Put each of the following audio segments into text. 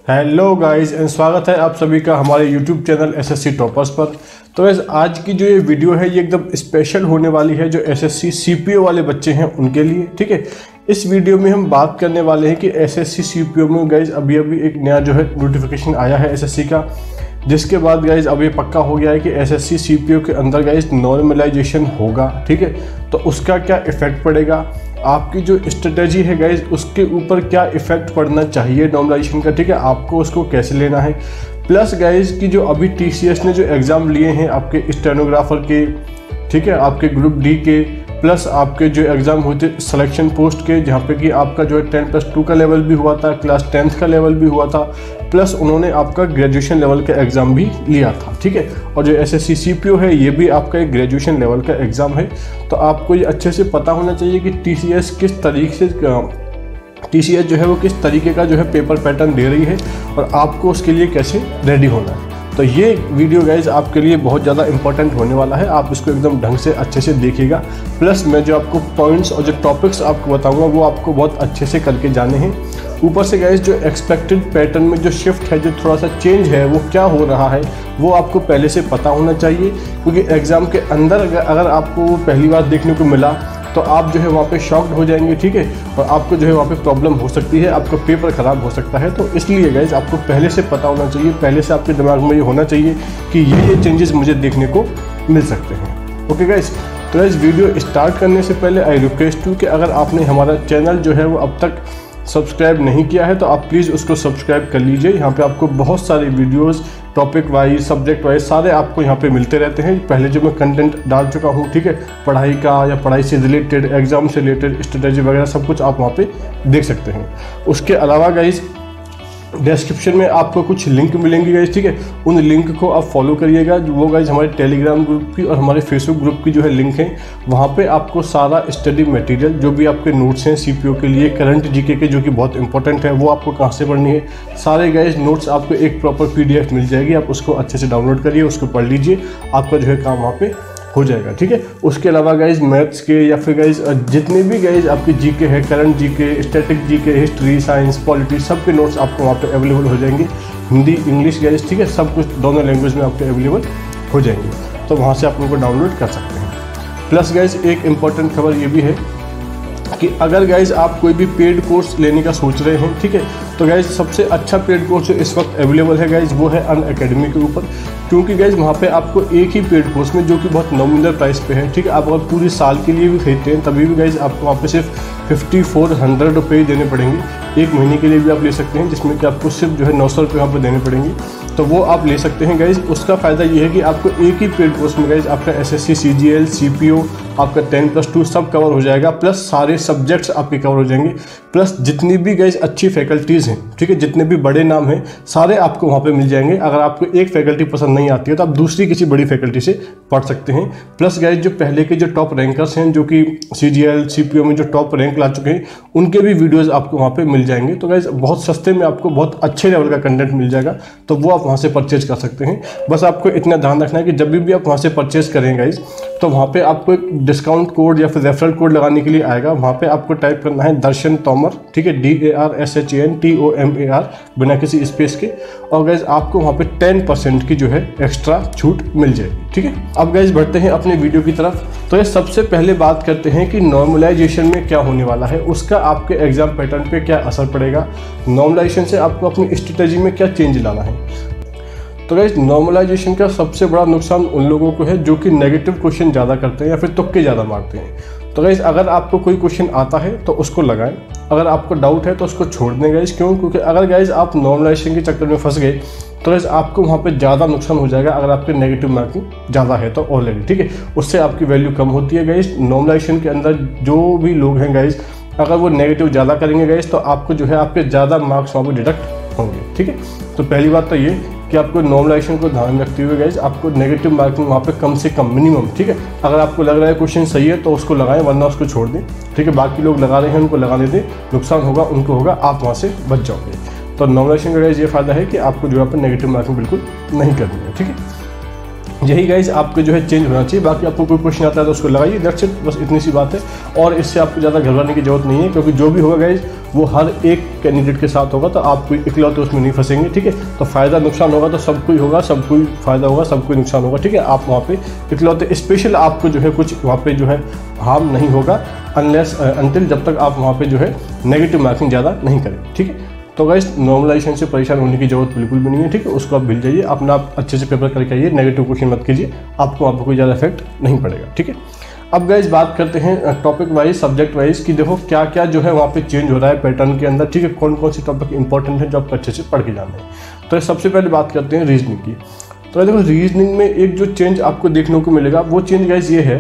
Hello guys and स्वागत है आप सभी का हमारे यूट्यूब चैनल एसएससी टॉपर्स पर। तो गाइस आज की जो ये वीडियो है ये एकदम स्पेशल होने वाली है जो एसएससी सीपीओ वाले बच्चे हैं उनके लिए। ठीक है, इस वीडियो में हम बात करने वाले हैं कि एसएससी सीपीओ में गाइस अभी एक नया जो है नोटिफिकेशन आया है एसएससी का, जिसके बाद गाइज अब ये पक्का हो गया है कि एसएससी सीपीओ के अंदर गाइज नॉर्मलाइजेशन होगा। ठीक है, तो उसका क्या इफेक्ट पड़ेगा, आपकी जो स्ट्रेटजी है गाइज उसके ऊपर क्या इफेक्ट पड़ना चाहिए नॉर्मलाइजेशन का। ठीक है, आपको उसको कैसे लेना है। प्लस गाइज की जो अभी टीसीएस ने जो एग्ज़ाम लिए हैं आपके स्टेनोग्राफर के, ठीक है, आपके ग्रुप डी के, प्लस आपके जो एग्ज़ाम होते सिलेक्शन पोस्ट के, जहाँ पे कि आपका जो है 10+2 का लेवल भी हुआ था, क्लास 10th का लेवल भी हुआ था, प्लस उन्होंने आपका ग्रेजुएशन लेवल का एग्ज़ाम भी लिया था। ठीक है, और जो एसएससी सीपीओ है ये भी आपका एक ग्रेजुएशन लेवल का एग्ज़ाम है। तो आपको ये अच्छे से पता होना चाहिए कि टीसीएस किस तरीके से टीसीएस जो है वो किस तरीके का जो है पेपर पैटर्न दे रही है और आपको उसके लिए कैसे रेडी होना है। तो ये वीडियो गाइज आपके लिए बहुत ज़्यादा इंपॉर्टेंट होने वाला है, आप इसको एकदम ढंग से अच्छे से देखिएगा। प्लस मैं जो आपको पॉइंट्स और जो टॉपिक्स आपको बताऊंगा वो आपको बहुत अच्छे से करके जाने हैं। ऊपर से गाइज जो एक्सपेक्टेड पैटर्न में जो शिफ्ट है, जो थोड़ा सा चेंज है, वो क्या हो रहा है वो आपको पहले से पता होना चाहिए, क्योंकि एग्ज़ाम के अंदर अगर आपको पहली बार देखने को मिला तो आप जो है वहाँ पे शॉक्ड हो जाएंगे। ठीक है, और आपको जो है वहाँ पे प्रॉब्लम हो सकती है, आपका पेपर ख़राब हो सकता है। तो इसलिए गाइज आपको पहले से पता होना चाहिए, पहले से आपके दिमाग में ये होना चाहिए कि ये चेंजेस मुझे देखने को मिल सकते हैं। ओके गाइज, तो गाइज वीडियो स्टार्ट करने से पहले आई रिक्वेस्ट यू कि अगर आपने हमारा चैनल जो है वो अब तक सब्सक्राइब नहीं किया है तो आप प्लीज़ उसको सब्सक्राइब कर लीजिए। यहाँ पे आपको बहुत सारे videos topic wise, subject wise सारे आपको यहाँ पे मिलते रहते हैं। पहले जो मैं कंटेंट डाल चुका हूँ, ठीक है, पढ़ाई का या पढ़ाई से रिलेटेड, एग्जाम से रिलेटेड, स्ट्रेटेजी वगैरह सब कुछ आप वहाँ पे देख सकते हैं। उसके अलावा गाइज डिस्क्रिप्शन में आपको कुछ लिंक मिलेंगे गाइज, ठीक है, उन लिंक को आप फॉलो करिएगा। वो गाइज हमारे टेलीग्राम ग्रुप की और हमारे फेसबुक ग्रुप की जो है लिंक है, वहाँ पे आपको सारा स्टडी मटेरियल जो भी आपके नोट्स हैं सीपीओ के लिए, करंट जीके के जो कि बहुत इंपॉर्टेंट है, वो आपको कहाँ से पढ़नी है, सारे गाइज नोट्स आपको एक प्रॉपर पीडीएफ मिल जाएगी। आप उसको अच्छे से डाउनलोड करिए, उसको पढ़ लीजिए, आपका जो है काम वहाँ पे हो जाएगा। ठीक है, उसके अलावा गाइज मैथ्स के या फिर गाइज जितने भी गाइज आपके जीके है, current GK, static GK, history, science, polity, सब के नोट्स आपको वहाँ पे अवेलेबल हो जाएंगे। हिंदी, इंग्लिश गाइज, ठीक है, सब कुछ दोनों लैंग्वेज में आपके अवेलेबल हो जाएंगे, तो वहाँ से आप उनको डाउनलोड कर सकते हैं। प्लस गाइज एक इम्पॉर्टेंट खबर ये भी है कि अगर गाइज आप कोई भी पेड कोर्स लेने का सोच रहे हैं, ठीक है, तो गाइज सबसे अच्छा पेड कोर्स जो इस वक्त अवेलेबल है गाइज वो है अनअकैडमी के ऊपर। क्योंकि गाइज वहाँ पे आपको एक ही पेड कोर्स में, जो कि बहुत नॉमिनल प्राइस पे है, ठीक है, आप अगर पूरी साल के लिए भी खरीदते हैं तभी भी गाइज आपको वहाँ पे सिर्फ 5400 रुपये देने पड़ेंगे। एक महीने के लिए भी आप ले सकते हैं, जिसमें कि आपको सिर्फ जो है 900 रुपये वहाँ पर देने पड़ेंगे, तो वो आप ले सकते हैं गाइज। उसका फ़ायदा ये है कि आपको एक ही पेड कोर्स में गाइज आपका एसएससी, सीजीएल, सीपीओ, आपका 10+2 सब कवर हो जाएगा, प्लस सारे सब्जेक्ट्स आपके कवर हो जाएंगे, प्लस जितनी भी गाइज अच्छी फैकल्टीज़ हैं, ठीक है, जितने भी बड़े नाम हैं सारे आपको वहाँ पे मिल जाएंगे। अगर आपको एक फैकल्टी पसंद नहीं आती है तो आप दूसरी किसी बड़ी फैकल्टी से पढ़ सकते हैं। प्लस गाइज जो पहले के जो टॉप रैंकर्स हैं, जो कि सीजीएल, सीपीओ में जो टॉप रैंक ला चुके हैं, उनके भी वीडियोज़ आपको वहाँ पर मिल जाएंगे। तो गाइज बहुत सस्ते में आपको बहुत अच्छे लेवल का कंटेंट मिल जाएगा, तो वो आप वहाँ से परचेज कर सकते हैं। बस आपको इतना ध्यान रखना है कि जब भी आप वहाँ से परचेज करें गाइज, तो वहाँ पे आपको एक डिस्काउंट कोड या फिर रेफरल कोड लगाने के लिए आएगा। वहाँ पे आपको टाइप करना है दर्शन तोमर, ठीक है, DARSHAN बिना किसी स्पेस के, और गाइज आपको वहाँ पे 10% की जो है एक्स्ट्रा छूट मिल जाएगी। ठीक है, अब गाइज बढ़ते हैं अपने वीडियो की तरफ। तो ये सबसे पहले बात करते हैं कि नॉर्मलाइजेशन में क्या होने वाला है, उसका आपके एग्जाम पैटर्न पे क्या असर पड़ेगा, नॉर्मलाइजेशन से आपको अपनी स्ट्रेटेजी में क्या चेंज लाना है। तो गाइज नॉर्मलाइजेशन का सबसे बड़ा नुकसान उन लोगों को है जो कि नेगेटिव क्वेश्चन ज़्यादा करते हैं या फिर तुक्के ज़्यादा मारते हैं। तो गाइज अगर आपको कोई क्वेश्चन आता है तो उसको लगाएं, अगर आपको डाउट है तो उसको छोड़ दें गाइज। क्यों? क्योंकि अगर गाइज आप नॉर्मलाइजेशन के चक्कर में फंस गए तो गाइज आपको वहाँ पे ज़्यादा नुकसान हो जाएगा। अगर आपके नेगेटिव मार्किंग ज़्यादा है तो ऑलरेडी, ठीक है, उससे आपकी वैल्यू कम होती है गाइज। नॉर्मलाइजेशन के अंदर जो भी लोग हैं गाइज, अगर वो नेगेटिव ज़्यादा करेंगे गाइज तो आपको जो है आपके ज़्यादा मार्क्स वहाँ पर डिडक्ट होंगे। ठीक है, तो पहली बात तो ये कि आपको नॉर्मलाइजेशन को ध्यान रखते हुए गाइज आपको नेगेटिव मार्किंग वहाँ पे कम से कम मिनिमम, ठीक है, अगर आपको लग रहा है क्वेश्चन सही है तो उसको लगाएं, वरना उसको छोड़ दें। ठीक है, बाकी लोग लगा रहे हैं उनको लगाने दें, नुकसान होगा उनको होगा, आप वहाँ से बच जाओगे। तो नॉर्मलाइजेशन का गाइज ये फ़ायदा है कि आपको जो है नेगेटिव मार्किंग बिल्कुल नहीं करनी है। ठीक है, यही गाइज आपको जो है चेंज होना चाहिए। बाकी आपको कोई क्वेश्चन आता है तो उसको लगाइए, दैट्स इट, बस इतनी सी बात है। और इससे आपको ज़्यादा घबराने की जरूरत नहीं है, क्योंकि जो भी होगा गाइज वो हर एक कैंडिडेट के साथ होगा, तो आप कोई इकलौते उसमें नहीं फंसेंगे, ठीक है। तो फ़ायदा नुकसान होगा तो सबको ही होगा, सबको ही फ़ायदा होगा, सबको ही नुकसान होगा, ठीक है। आप वहाँ पे इकलौते स्पेशल आपको जो है कुछ वहाँ पे जो है हार्म नहीं होगा, अनलेस अनटिल जब तक आप वहाँ पे जो है नेगेटिव मार्किंग ज़्यादा नहीं करें, ठीक है। तो गाइस नॉर्मलाइजेशन से परेशान होने की जरूरत बिल्कुल भी नहीं है, ठीक है। उसको आप भूल जाइए, अपना आप अच्छे से पेपर करके आइए, नेगेटिव क्वेश्चन मत कीजिए, आपको कोई ज़्यादा इफेक्ट नहीं पड़ेगा, ठीक है। अब गाइस बात करते हैं टॉपिक वाइज, सब्जेक्ट वाइज कि देखो क्या क्या जो है वहाँ पे चेंज हो रहा है पैटर्न के अंदर, ठीक है। कौन कौन से टॉपिक इंपॉर्टेंट है जो आपको अच्छे से पढ़ के जाने हैं। तो सबसे पहले बात करते हैं रीजनिंग की। तो देखो रीजनिंग में एक जो चेंज आपको देखने को मिलेगा वो चेंज गाइस ये है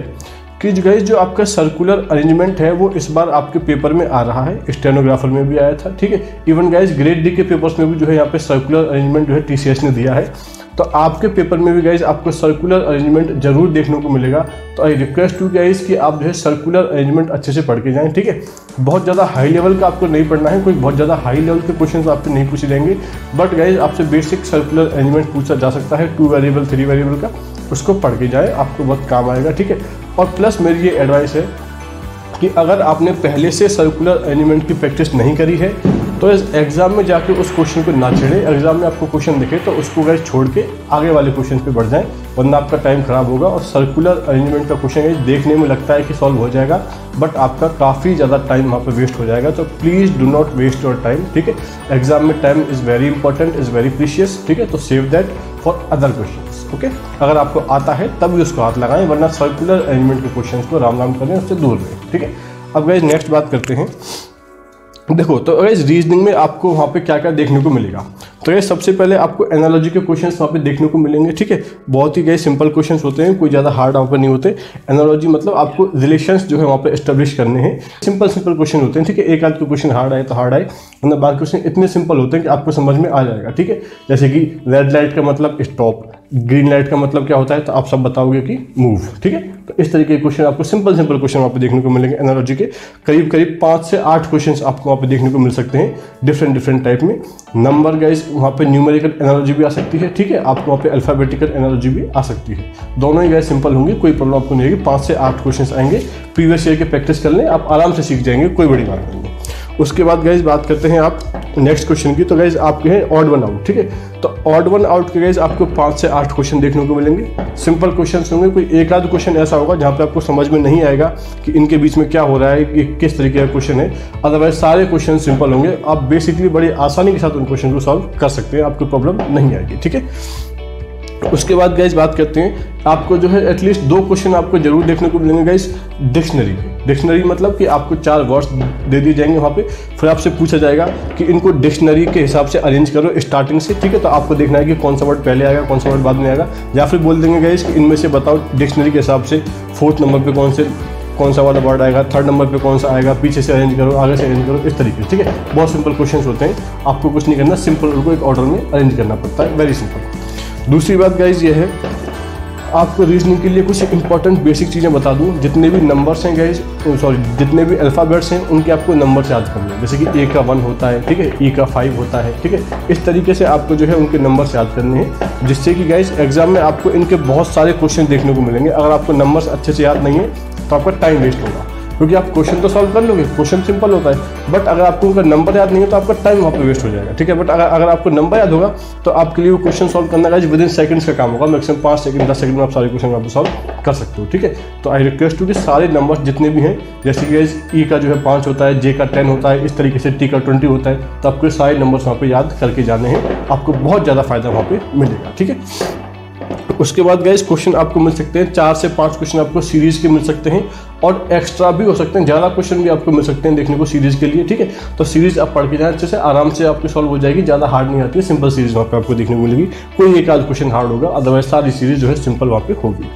कि गाइस जो आपका सर्कुलर अरेंजमेंट है वो इस बार आपके पेपर में आ रहा है, स्टेनोग्राफर में भी आया था, ठीक है। इवन गाइस ग्रेड डी के पेपर्स में भी जो है यहाँ पे सर्कुलर अरेंजमेंट जो है TCS ने दिया है। तो आपके पेपर में भी गाइस आपको सर्कुलर अरेंजमेंट जरूर देखने को मिलेगा। तो आई रिक्वेस्ट टू गाइस कि आप जो है सर्कुलर अरेंजमेंट अच्छे से पढ़ के जाएं, ठीक है। बहुत ज़्यादा हाई लेवल का आपको नहीं पढ़ना है, कोई बहुत ज़्यादा हाई लेवल के क्वेश्चन आपके नहीं पूछे जाएंगे, बट गाइस आपसे बेसिक सर्कुलर अरेंजमेंट पूछा जा सकता है 2 वेरिएबल 3 वेरिएबल का, उसको पढ़ के जाए, आपको बहुत काम आएगा, ठीक है। और प्लस मेरी ये एडवाइस है कि अगर आपने पहले से सर्कुलर अरेंजमेंट की प्रैक्टिस नहीं करी है तो इस एग्जाम में जाके उस क्वेश्चन को ना छेड़े। एग्जाम में आपको क्वेश्चन दिखे तो उसको गाइस छोड़ के आगे वाले क्वेश्चन पे बढ़ जाएं, वरना आपका टाइम खराब होगा। और सर्कुलर अरेंजमेंट का क्वेश्चन देखने में लगता है कि सॉल्व हो जाएगा, बट आपका काफ़ी ज़्यादा टाइम वहाँ पे वेस्ट हो जाएगा। तो please do not waste your time, ठीक है। एग्जाम में time is very important, is very precious, ठीक है। तो save that for other question, okay. अगर आपको आता है तब भी उसको हाथ लगाएं, वरना सर्कुलर अरेंजमेंट के क्वेश्चन को राम राम करें, उससे दूर रहें, ठीक है। अब गाइस नेक्स्ट बात करते हैं। देखो तो गाइस रीजनिंग में आपको वहाँ पे क्या क्या देखने को मिलेगा। तो गाइस सबसे पहले आपको एनालॉजी के क्वेश्चंस वहाँ पे देखने को मिलेंगे, ठीक है। बहुत ही गाइस सिंपल क्वेश्चंस होते हैं, कोई ज़्यादा हार्ड वहाँ पे नहीं होते। एनालॉजी मतलब आपको रिलेशंस जो है वहाँ पे एस्टेब्लिश करने हैं, सिंपल क्वेश्चन होते हैं, ठीक है। एक आध के क्वेश्चन हार्ड आए तो हार्ड आए, वरना बाकी क्वेश्चन इतने सिंपल होते हैं कि आपको समझ में आ जाएगा, ठीक है। जैसे कि रेड लाइट का मतलब स्टॉप, ग्रीन लाइट का मतलब क्या होता है तो आप सब बताओगे कि मूव, ठीक है। तो इस तरीके के क्वेश्चन आपको सिंपल क्वेश्चन वहाँ पे देखने को मिलेंगे। एनालॉजी के करीब 5 से 8 क्वेश्चंस आपको वहाँ पे देखने को मिल सकते हैं, डिफरेंट टाइप में। नंबर गाइस वहाँ पे न्यूमेरिकल एनालॉजी भी आ सकती है, ठीक है। आपको वहाँ पे अल्फाबेटिकल एनालॉजी भी आ सकती है, दोनों ही गाइस सिंपल होंगे, कोई प्रॉब्लम आपको नहीं आएगी। 5 से 8 क्वेश्चन आएंगे, प्रीवियस ईयर के प्रैक्टिस कर लें, आप आराम से सीख जाएंगे, कोई बड़ी बात नहीं है। उसके बाद गाइज बात करते हैं आप नेक्स्ट क्वेश्चन की। तो गाइज आपके हैं ऑड वन आउट, ठीक है। तो ऑड वन आउट के गाइज आपको 5 से 8 क्वेश्चन देखने को मिलेंगे, सिंपल क्वेश्चन होंगे। कोई एक आध क्वेश्चन ऐसा होगा जहाँ पे आपको समझ में नहीं आएगा कि इनके बीच में क्या हो रहा है, कि किस तरीके का क्वेश्चन है। अदरवाइज सारे क्वेश्चन सिंपल होंगे, आप बेसिकली बड़ी आसानी के साथ उन क्वेश्चन को सॉल्व कर सकते हैं, आपको प्रॉब्लम नहीं आएगी, ठीक है। उसके बाद गाइज बात करते हैं, आपको जो है एटलीस्ट 2 क्वेश्चन आपको जरूर देखने को मिलेंगे गाइज डिक्शनरी मतलब कि आपको 4 वर्ड्स दे दिए जाएंगे वहाँ पे, फिर आपसे पूछा जाएगा कि इनको डिक्शनरी के हिसाब से अरेंज करो स्टार्टिंग से, ठीक है। तो आपको देखना है कि कौन सा वर्ड पहले आएगा, कौन सा वर्ड बाद में आएगा, या फिर बोल देंगे गाइज कि इनमें से बताओ डिक्शनरी के हिसाब से 4th नंबर पे कौन सा वाला वर्ड आएगा, 3rd नंबर पे कौन सा आएगा, पीछे से अरेंज करो, आगे से अरेंज करो, इस तरीके से, ठीक है। बहुत सिंपल क्वेश्चंस होते हैं, आपको कुछ नहीं करना, सिंपल उनको एक ऑर्डर में अरेंज करना पड़ता है, वेरी सिंपल। दूसरी बात गाइज ये है, आपको रीजनिंग के लिए कुछ इंपॉर्टेंट बेसिक चीज़ें बता दूं। जितने भी नंबर्स हैं गाइज, जितने भी अल्फ़ाबेट्स हैं उनके आपको नंबर याद करने हैं। जैसे कि A का 1 होता है, ठीक है, E का 5 होता है, ठीक है। इस तरीके से आपको जो है उनके नंबर्स याद करने हैं, जिससे कि गाइज एग्जाम में आपको इनके बहुत सारे क्वेश्चन देखने को मिलेंगे। अगर आपको नंबर्स अच्छे से याद नहीं है तो आपका टाइम वेस्ट होगा, क्योंकि आप क्वेश्चन तो सॉल्व कर लोगे, क्वेश्चन सिंपल होता है, बट अगर आपको उनका नंबर याद नहीं है तो आपका टाइम वहाँ पे वेस्ट हो जाएगा, ठीक है। बट अगर आपको नंबर याद होगा तो आपके लिए वो क्वेश्चन सॉल्व करना गाइस विदिन सेकंड्स का काम होगा, मैक्सिमम 5 सेकंड 10 सेकंड में आप सारे क्वेश्चन वहाँ पे सॉल्व कर सकते हो, ठीक है। तो आई रिक्वेस्ट टू कि सारे नंबर्स जितने भी हैं, जैसे कि गाइस E का जो है 5 होता है, J का 10 होता है, इस तरीके से T का 20 होता है, तो आपको सारे नंबर्स वहाँ पे याद करके जाने हैं, आपको बहुत ज़्यादा फायदा वहाँ पे मिलेगा, ठीक है। उसके बाद गाइस क्वेश्चन आपको मिल सकते हैं 4 से 5 क्वेश्चन आपको सीरीज के मिल सकते हैं, और एक्स्ट्रा भी हो सकते हैं, ज़्यादा क्वेश्चन भी आपको मिल सकते हैं देखने को सीरीज के लिए, ठीक है। तो सीरीज आप पढ़ के जाए अच्छे से, आराम से आपकी सॉल्व हो जाएगी, ज़्यादा हार्ड नहीं आती है, सिंपल सीरीज वहाँ पे आपको देखने को मिलेगी। कोई एक आध क्वेश्चन हार्ड होगा, अदरवाइज सारी सीरीज जो है सिंपल वहाँ पे होगी।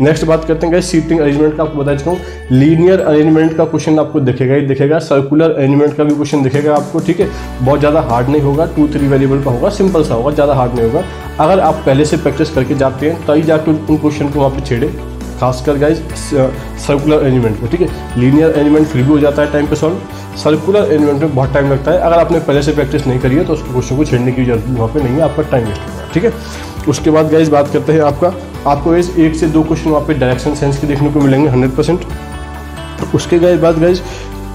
नेक्स्ट बात करते हैं गाइस सीटिंग अरेंजमेंट का। आपको बता चुका हूँ, लीनियर अरेंजमेंट का क्वेश्चन आपको दिखेगा ही दिखेगा, सर्कुलर अरेंजमेंट का भी क्वेश्चन दिखेगा आपको, ठीक है। बहुत ज़्यादा हार्ड नहीं होगा, 2-3 वेरिएबल का होगा, सिंपल सा होगा, ज़्यादा हार्ड नहीं होगा। अगर आप पहले से प्रैक्टिस करके जाते हैं तभी जाकर उन क्वेश्चन को वहाँ पे छेड़े, खासकर गाइज सर्कुलर अरेंजमेंट को, ठीक है। लीनियर अरेंजमेंट फिर भी हो जाता है टाइम पे सॉल्व, सर्कुलर अरेंजमेंट में बहुत टाइम लगता है। अगर आपने पहले से प्रैक्टिस नहीं करी है तो उस क्वेश्चन को छेड़ने की जरूरत वहाँ पे नहीं है, आपका टाइम वेस्ट होगा, ठीक है। उसके बाद गाइज बात करते हैं आपका आपको गाइज 1 से 2 क्वेश्चन वहाँ पे डायरेक्शन सेंस के देखने को मिलेंगे 100%। उसके बाद गाइज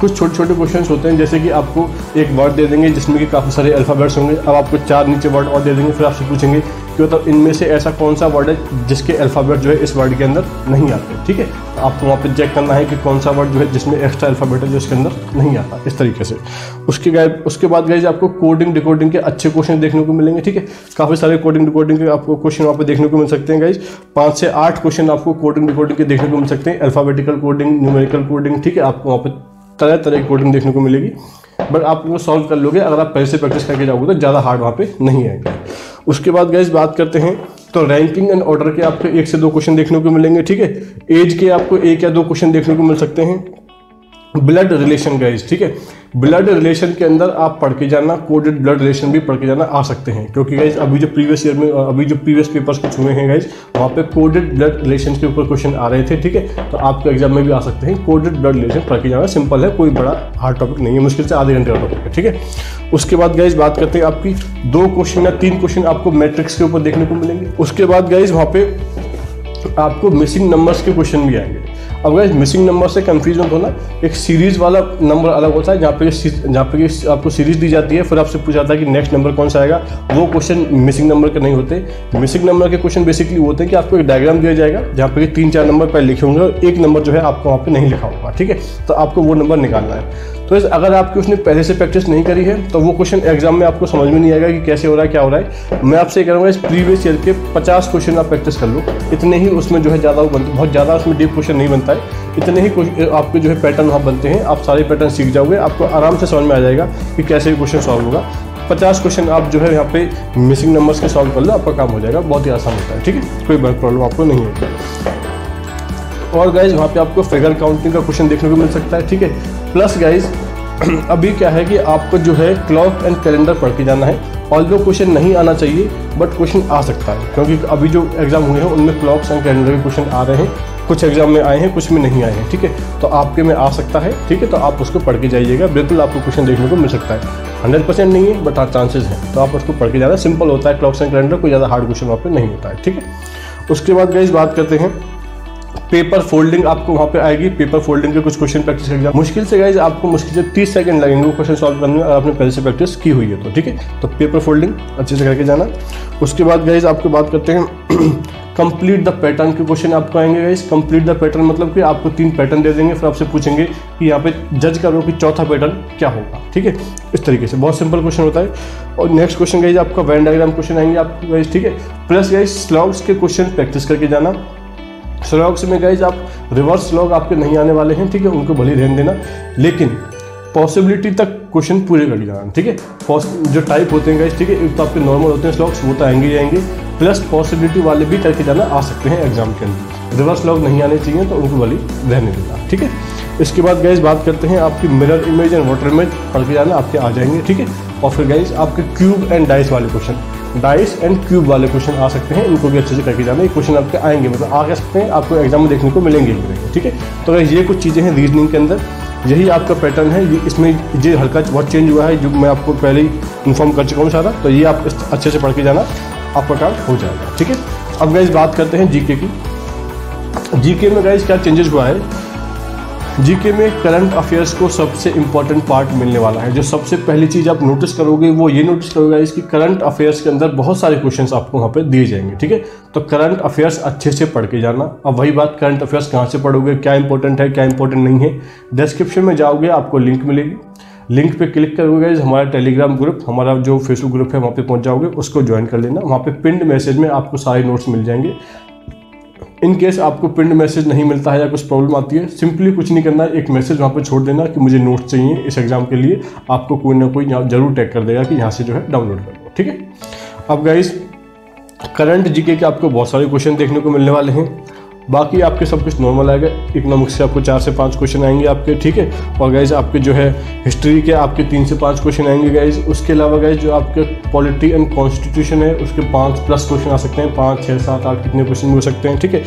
कुछ छोटे छोटे क्वेश्चंस होते हैं, जैसे कि आपको एक वर्ड दे देंगे जिसमें कि काफ़ी सारे अल्फ़ाबेट्स होंगे। अब आपको 4 नीचे वर्ड और दे देंगे, फिर आपसे पूछेंगे कि मतलब इनमें से ऐसा कौन सा वर्ड है जिसके अल्फ़ाबेट जो है इस वर्ड के अंदर नहीं आते। ठीक है, तो आपको वहाँ पे चेक करना है कि कौन सा वर्ड जो है जिसमें एक्स्ट्रा अल्फ़ाबेट है जो इसके अंदर नहीं आता, इस तरीके से। उसके बाद गाइज आपको कोडिंग डिकोडिंग के अच्छे क्वेश्चन देखने को मिलेंगे। ठीक है, काफ़ी सारे कोडिंग डिकोडिंग के आपको क्वेश्चन वहाँ पे देखने को मिल सकते हैं गाइज। 5 से 8 क्वेश्चन आपको कोडिंग डिकोडिंग के देखने को मिल सकते हैं, अल्फ़ाबेटिकल कोडिंग, न्यूमेरिकल कोडिंग। ठीक है, आपको वहाँ पे तरह तरह की कोडिंग देखने को मिलेगी, बट आप वो सॉल्व कर लोगे अगर आप पहले से प्रैक्टिस करके जाओगे तो ज़्यादा हार्ड वहाँ पे नहीं आएगा। उसके बाद गाइस बात करते हैं तो रैंकिंग एंड ऑर्डर के आपको 1 से 2 क्वेश्चन देखने को मिलेंगे। ठीक है, एज के आपको 1 या 2 क्वेश्चन देखने को मिल सकते हैं। ब्लड रिलेशन गाइस, ठीक है, ब्लड रिलेशन के अंदर आप पढ़ के जाना, कोडेड ब्लड रिलेशन भी पढ़ के जाना आ सकते हैं, क्योंकि गाइज अभी जो प्रीवियस ईयर में अभी जो प्रीवियस पेपर्स कुछ हुए हैं गाइज, वहाँ पे कोडेड ब्लड रिलेशन के ऊपर क्वेश्चन आ रहे थे। ठीक है, तो आपके एग्जाम में भी आ सकते हैं। कोडेड ब्लड रिलेशन पढ़ के जाना सिंपल है, कोई बड़ा हार्ड टॉपिक नहीं है, मुश्किल से आधे घंटे का टॉपिक है। ठीक है, उसके बाद गाइज बात करते हैं आपकी 2 क्वेश्चन या 3 क्वेश्चन आपको मैट्रिक्स के ऊपर देखने को मिलेंगे। उसके बाद गाइज वहाँ पे आपको मिसिंग नंबर्स के क्वेश्चन भी आएंगे। अब गाइस मिसिंग नंबर से कंफ्यूज मत होना, एक सीरीज वाला नंबर अलग होता है जहाँ पे आपको सीरीज दी जाती है, फिर आपसे पूछा जाता है कि नेक्स्ट नंबर कौन सा आएगा। वो क्वेश्चन मिसिंग नंबर के नहीं होते। मिसिंग नंबर के क्वेश्चन बेसिकली होते हैं कि आपको एक डायग्राम दिया जाएगा जहाँ पे 3-4 नंबर पहले लिखे होंगे और एक नंबर जो है आपको वहाँ पे नहीं लिखा होगा। ठीक है, तो आपको वो नंबर निकालना है। तो अगर आपकी उसने पहले से प्रैक्टिस नहीं करी है तो वो क्वेश्चन एग्जाम में आपको समझ में नहीं आएगा कि कैसे हो रहा है, क्या हो रहा है। मैं आपसे कह रहा हूँ इस प्रीवियस ईयर के 50 क्वेश्चन आप प्रैक्टिस कर लो, इतने ही उसमें जो है ज़्यादा बहुत ज़्यादा उसमें डीप क्वेश्चन नहीं बनता है, इतने ही आपके जो है पैटर्न वहाँ बनते हैं। आप सारे पैटर्न सीख जाओगे, आपको आराम से समझ में आ जाएगा कि कैसे क्वेश्चन सॉल्व होगा। 50 क्वेश्चन आप जो है यहाँ पे मिसिंग नंबर्स के सॉल्व कर लो, आपका काम हो जाएगा, बहुत ही आसान होता है। ठीक है, कोई बड़ी प्रॉब्लम आपको नहीं है। और गाइज वहाँ पे आपको फिगर काउंटिंग का क्वेश्चन देखने को मिल सकता है। ठीक है, प्लस गाइज अभी क्या है कि आपको जो है क्लॉक एंड कैलेंडर पढ़ के जाना है। ऑल्दो क्वेश्चन नहीं आना चाहिए बट क्वेश्चन आ सकता है, क्योंकि अभी जो एग्जाम हुए हैं उनमें क्लॉक्स एंड कैलेंडर के क्वेश्चन आ रहे हैं। कुछ एग्जाम में आए हैं, कुछ में नहीं आए हैं। ठीक है, तो आपके में आ सकता है। ठीक है, तो आप उसको पढ़ के जाइएगा, बिल्कुल आपको क्वेश्चन देखने को मिल सकता है। 100% नहीं है बट हाँ चांसेस हैं, तो आप उसको पढ़ के जाना। सिंपल होता है क्लॉक्स एंड कैलेंडर, कोई ज़्यादा हार्ड क्वेश्चन वहाँ पे नहीं होता है। ठीक है, उसके बाद गाइस बात करते हैं पेपर फोल्डिंग। आपको वहाँ पे आएगी पेपर फोल्डिंग के कुछ क्वेश्चन प्रैक्टिस करके मुश्किल से गाइज आपको मुश्किल से 30 सेकंड लगेंगे वो क्वेश्चन सॉल्व करने में, अगर आपने पहले से प्रैक्टिस की हुई है तो। ठीक है, तो पेपर फोल्डिंग अच्छे से करके जाना। उसके बाद गाइज आपको बात करते हैं कंप्लीट द पैटर्न के क्वेश्चन आपको आएंगे गाइज। कंप्लीट द पैटर्न मतलब कि आपको 3 पैटर्न दे देंगे, फिर आपसे पूछेंगे कि यहाँ पे जज करो कि चौथा पैटर्न क्या होगा। ठीक है, इस तरीके से बहुत सिंपल क्वेश्चन होता है। और नेक्स्ट क्वेश्चन गाइज आपका वेन डायग्राम क्वेश्चन आएंगे आपको गाइज। ठीक है, प्लस गाइज स्लॉग्स के क्वेश्चन प्रैक्टिस करके जाना। स्लॉग्स में गाइज आप रिवर्स स्लॉग आपके नहीं आने वाले हैं। ठीक है, उनको भले ध्यान देना, लेकिन पॉसिबिलिटी तक क्वेश्चन पूरे कर जाना। ठीक है, जो टाइप होते हैं गाइज, ठीक है, एक तो आपके नॉर्मल होते हैं स्लॉग्स, वो तो आएंगे ही आएंगे, प्लस पॉसिबिलिटी वाले भी करके जाना आ सकते हैं एग्जाम के अंदर। रिवर्स स्लॉग नहीं आने चाहिए तो उनको भले रहने देना। ठीक है, इसके बाद गाइज बात करते हैं आपकी mirror image and water image पढ़ के जाना, आपके आ जाएंगे। ठीक है, और फिर गाइज आपके क्यूब एंड डाइस वाले क्वेश्चन, डाइस एंड क्यूब वाले क्वेश्चन आ सकते हैं, इनको भी अच्छे से करके जाना। ये क्वेश्चन आपके आएंगे, मतलब आ सकते हैं, आपको एग्जाम में देखने को मिलेंगे। ठीक है, तो ये कुछ चीज़ें हैं रीजनिंग के अंदर, यही आपका पैटर्न है। ये इसमें ये हल्का बहुत चेंज हुआ है, जो मैं आपको पहले ही इन्फॉर्म कर चुका हूँ सारा, तो ये आप अच्छे से पढ़ के जाना, आपका काम हो जाएगा। ठीक है, अब गाइज बात करते हैं जीके की। जीके में गाइज क्या चेंजेस हुआ है। जीके में करंट अफेयर्स को सबसे इंपॉर्टेंट पार्ट मिलने वाला है। जो सबसे पहली चीज़ आप नोटिस करोगे वो ये नोटिस करोगे इसकी करंट अफेयर्स के अंदर बहुत सारे क्वेश्चंस आपको वहाँ पे दिए जाएंगे। ठीक है, तो करंट अफेयर्स अच्छे से पढ़ के जाना। अब वही बात, करंट अफेयर्स कहाँ से पढ़ोगे, क्या इंपॉर्टेंट है क्या इंपॉर्टेंट नहीं है। डिस्क्रिप्शन में जाओगे, आपको लिंक मिलेगी, लिंक पे क्लिक करोगे, हमारा टेलीग्राम ग्रुप, हमारा जो फेसबुक ग्रुप है वहाँ पे पहुँच जाओगे, उसको ज्वाइन कर लेना। वहाँ पे पिंड मैसेज में आपको सारे नोट्स मिल जाएंगे। इन केस आपको पिंड मैसेज नहीं मिलता है या कुछ प्रॉब्लम आती है, सिंपली कुछ नहीं करना है, एक मैसेज वहाँ पे छोड़ देना कि मुझे नोट्स चाहिए इस एग्जाम के लिए। आपको कोई ना कोई जरूर टैग कर देगा कि यहाँ से जो है डाउनलोड कर लो। ठीक है, अब गाइस करंट जीके के आपको बहुत सारे क्वेश्चन देखने को मिलने वाले हैं। बाकी आपके सब कुछ नॉर्मल आएगा। इकोनॉमिक्स से आपको 4 से 5 क्वेश्चन आएंगे आपके, ठीक है। और गाइज आपके जो है हिस्ट्री के आपके 3 से 5 क्वेश्चन आएंगे गाइज। उसके अलावा गाइज जो आपके पॉलिटी एंड कॉन्स्टिट्यूशन है उसके 5+ क्वेश्चन आ सकते हैं, 5, 6, 7, 8 कितने क्वेश्चन हो सकते हैं, ठीक है।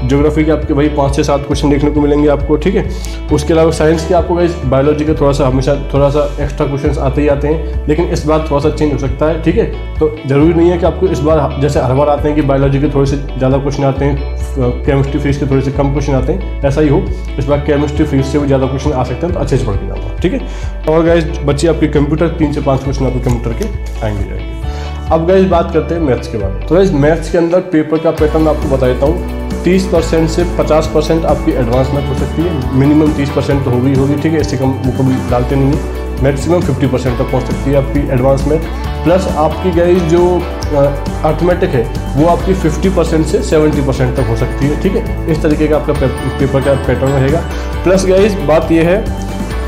ज्योग्राफी के आपके भाई 5 से 7 क्वेश्चन देखने को मिलेंगे आपको, ठीक है। उसके अलावा साइंस के आपको गाइज बायोलॉजी के हमेशा थोड़ा सा एक्स्ट्रा क्वेश्चन आते ही आते हैं, लेकिन इस बार थोड़ा सा चेंज हो सकता है, ठीक है। तो जरूरी नहीं है कि आपको इस बार जैसे हर बार आते हैं कि बायोलॉजी के थोड़े से ज़्यादा क्वेश्चन आते हैं, केमिस्ट्री फिजिक्स के थोड़े से कम क्वेश्चन आते हैं, ऐसा ही हो। इस बार केमिस्ट्री फिजिक्स से भी ज़्यादा क्वेश्चन आ सकते हैं, तो अच्छे से पढ़ के जाऊँगा, ठीक है। और गाइज बच्चे आपके कंप्यूटर 3 से 5 क्वेश्चन आपके कंप्यूटर के आएंगे। अब गाइज बात करते हैं मैथ्स के बारे में। तो गाइज मैथ्स के अंदर पेपर का पैटर्न आपको बता देता हूँ। 30% से 50% आपकी एडवांस मैथ हो सकती है, मिनिमम 30% तो होगी, ठीक है। इससे कम वो कभी डालते नहीं है। मैक्सिमम 50% तक पहुंच सकती है आपकी एडवांस मैथ। प्लस आपकी गाइज जो अर्थमेटिक है वो आपकी 50% से 70% तक हो सकती है, ठीक है। इस तरीके का आपका पेपर का पैटर्न रहेगा। प्लस गाइज बात यह है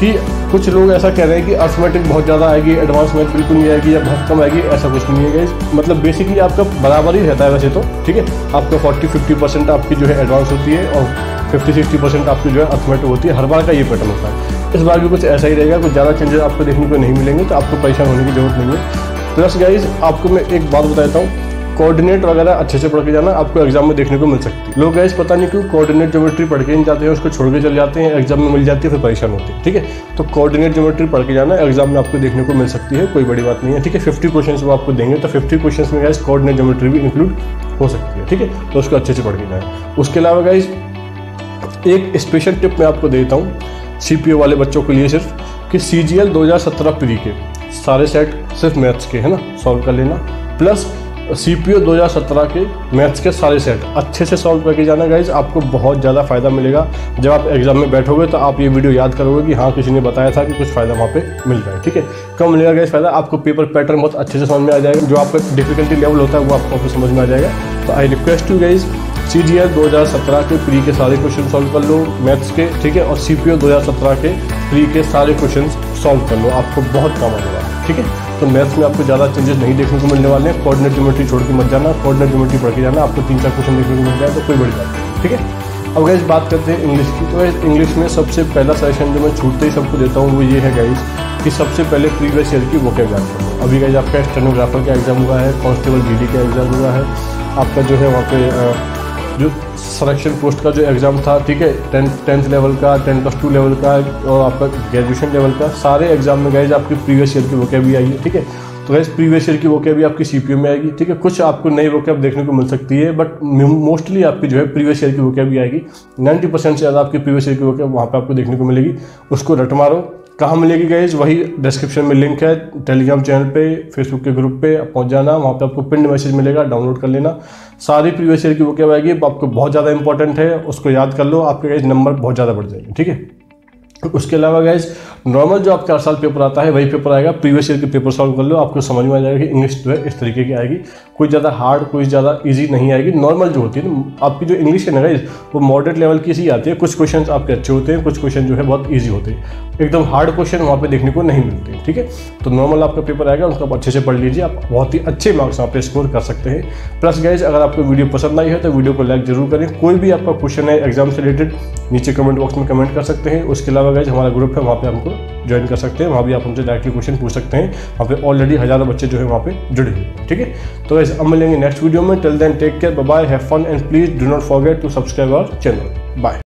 कि कुछ लोग ऐसा कह रहे हैं कि अर्थमेटिक बहुत ज़्यादा आएगी, एडवांस मैथ बिल्कुल नहीं आएगी या बहुत कम आएगी, ऐसा कुछ नहीं है गाइज। मतलब बेसिकली आपका बराबर ही रहता है वैसे तो, ठीक है। आपका 40-50% आपकी जो है एडवांस होती है और 50-60% आपकी जो है अर्थमेटिक होती है। हर बार का ये पैटर्न होता है। इस बार भी कुछ ऐसा ही रहेगा, कुछ ज़्यादा चेंजेस आपको देखने को नहीं मिलेंगे, तो आपको परेशान होने की जरूरत नहीं है। प्लस गाइज आपको मैं एक बात बताता हूँ, कोऑर्डिनेट वगैरह अच्छे से पढ़ के जाना, आपको एग्जाम में देखने को मिल सकती है। लोग गाइज पता नहीं क्यों कोऑर्डिनेट ज्योमेट्री पढ़ के नहीं जाते हैं, उसको छोड़ के चले जाते हैं, एग्जाम में मिल जाती है फिर परेशान होते हैं, ठीक है। तो कोऑर्डिनेट ज्योमेट्री पढ़ के जाना, एग्जाम में आपको देखने को मिल सकती है, कोई बड़ी बात नहीं है, ठीक है। 50 क्वेश्चन वो आपको देंगे, तो 50 क्वेश्चन में गाइज कोऑर्डिनेट ज्योमेट्री भी इंक्लूड हो सकती है, ठीक है। तो उसको अच्छे से पढ़ के जाए। उसके अलावा गाइज एक स्पेशल टिप मैं आपको देता हूँ CPO वाले बच्चों के लिए सिर्फ, कि CGL 2017 प्री के सारे सेट सिर्फ मैथ्स के है ना सॉल्व कर लेना, प्लस CPO 2017 के मैथ्स के सारे सेट अच्छे से सॉल्व करके जाना गाइज। आपको बहुत ज़्यादा फ़ायदा मिलेगा। जब आप एग्जाम में बैठोगे तो आप ये वीडियो याद करोगे कि हाँ किसी ने बताया था कि कुछ फ़ायदा वहाँ पे मिल रहा है, ठीक है। कम मिलेगा गाइज फ़ायदा, आपको पेपर पैटर्न बहुत अच्छे से समझ में आ जाएगा, जो आपका डिफिकल्टी लेवल होता है वो आपको समझ में आ जाएगा। तो I request you guys CGL 2017 के प्री के सारे क्वेश्चन सॉल्व कर लो मैथ्स के, ठीक है। और CPO 2017 के प्री के सारे क्वेश्चन सॉल्व कर लो, आपको बहुत काम आने वाला है, ठीक है। तो मैथ्स में आपको ज़्यादा चेंजेस नहीं देखने को मिलने वाले हैं। कोऑर्डिनेट ज्योमेट्री छोड़ के मत जाना, कोऑर्डिनेट ज्योमेट्री पढ़ के जाना, आपको 3-4 क्वेश्चन देखने को मिल जाए तो कोई बड़ी बात नहीं, ठीक है। अब गाइज बात करते हैं इंग्लिश की। तो इंग्लिश में सबसे पहला सेशन जो मैं छूटते ही सबको देता हूँ वो ये है गाइज कि सबसे पहले प्रीवियस ईयर की वोकैब याद करो। अभी गाइज आपका स्टेनोग्राफर का एग्जाम हुआ है, कांस्टेबल GD का एग्जाम हुआ है, आपका जो है वहाँ पे जो सिलेक्शन पोस्ट का जो एग्ज़ाम था, ठीक है, 10th लेवल का, 10+2 लेवल का और आपका ग्रेजुएशन लेवल का, सारे एग्जाम में गाइज आपकी प्रीवियस ईयर की वोकैब भी आई है, ठीक है। तो गाइज प्रीवियस ईयर की वोकैब भी आपकी CPO में आएगी, ठीक है। कुछ आपको नई वोकैब देखने को मिल सकती है, बट मोस्टली आपकी जो है प्रीवियस ईयर की वोकैब भी आएगी। 90% से ज़्यादा आपकी प्रीवियस ईयर की वोकैब वहाँ पर आपको देखने को मिलेगी। उसको रट मारो। कहाँ मिलेगी गाइज? वही डिस्क्रिप्शन में लिंक है, टेलीग्राम चैनल पे, फेसबुक के ग्रुप पे पहुंच जाना, वहाँ पे आपको पिन मैसेज मिलेगा, डाउनलोड कर लेना। सारी प्रीवियस ईयर की वोकैब आएगी, आपको बहुत ज़्यादा इंपॉर्टेंट है, उसको याद कर लो, आपके गाइज नंबर बहुत ज़्यादा बढ़ जाएंगे, ठीक है। उसके अलावा गाइज नॉर्मल जो आपका हर साल पेपर आता है वही पेपर आएगा, प्रीवियस ईयर के पेपर सॉल्व कर लो, आपको समझ में आ जाएगा कि इंग्लिश जो है इस तरीके की आएगी। कोई ज़्यादा हार्ड, कोई ज़्यादा इजी नहीं आएगी। नॉर्मल जो होती है ना आपकी जो इंग्लिश है ना गाइज, वो मॉडरेट लेवल की सी आती है। कुछ क्वेश्चन आपके अच्छे होते हैं, कुछ क्वेश्चन जो है बहुत ईजी होते हैं, एकदम हार्ड क्वेश्चन वहाँ पे देखने को नहीं मिलते हैं, ठीक है। तो नॉर्मल आपका पेपर आएगा, उसको आप अच्छे से पढ़ लीजिए, आप बहुत ही अच्छे मार्क्स वहाँ पे स्कोर कर सकते हैं। प्लस गाइज अगर आपको वीडियो पसंद आई है तो वीडियो को लाइक जरूर करें। कोई भी आपका क्वेश्चन है एग्जाम से रिलेटेड नीचे कमेंट बॉक्स में कमेंट कर सकते हैं। उसके अलावा गाइज हमारा ग्रुप है, वहाँ पे हमको ज्वाइन कर सकते हैं, वहाँ भी आप हमसे डायरेक्टली क्वेश्चन पूछ सकते हैं। वहाँ पे ऑलरेडी हज़ारों बच्चे जो है वहाँ पे जुड़े हैं, ठीक है। तो गाइज अब मिलेंगे नेक्स्ट वीडियो में। Till then take care, bye bye, have fun and please do not forget to subscribe our channel. Bye.